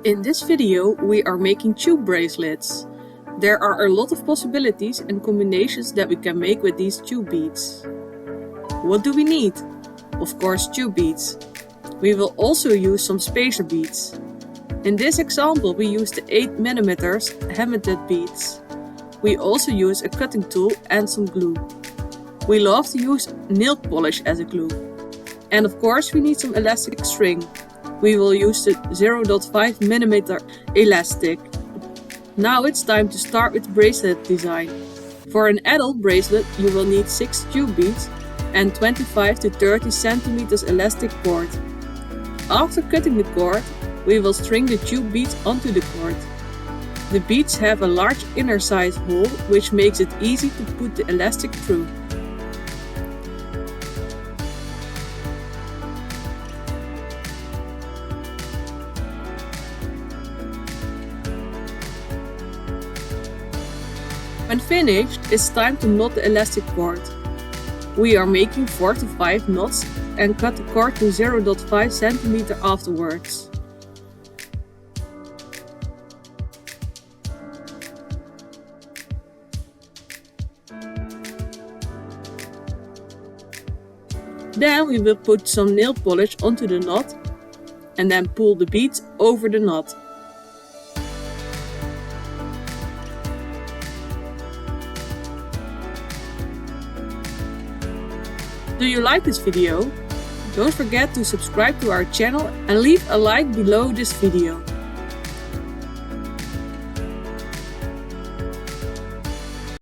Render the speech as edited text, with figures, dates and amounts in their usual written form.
In this video we are making tube bracelets. There are a lot of possibilities and combinations that we can make with these tube beads. What do we need? Of course, tube beads. We will also use some spacer beads. In this example we use the 8mm hammered beads. We also use a cutting tool and some glue. We love to use nail polish as a glue. And of course we need some elastic string. We will use the 0.5mm elastic. Now it's time to start with bracelet design. For an adult bracelet you will need 6 tube beads and 25 to 30 cm elastic cord. After cutting the cord, we will string the tube beads onto the cord. The beads have a large inner side hole, which makes it easy to put the elastic through. When finished, it's time to knot the elastic cord. We are making 4 to 5 knots and cut the cord to 0.5 cm afterwards. Then we will put some nail polish onto the knot and then pull the beads over the knot. Do you like this video? Don't forget to subscribe to our channel and leave a like below this video.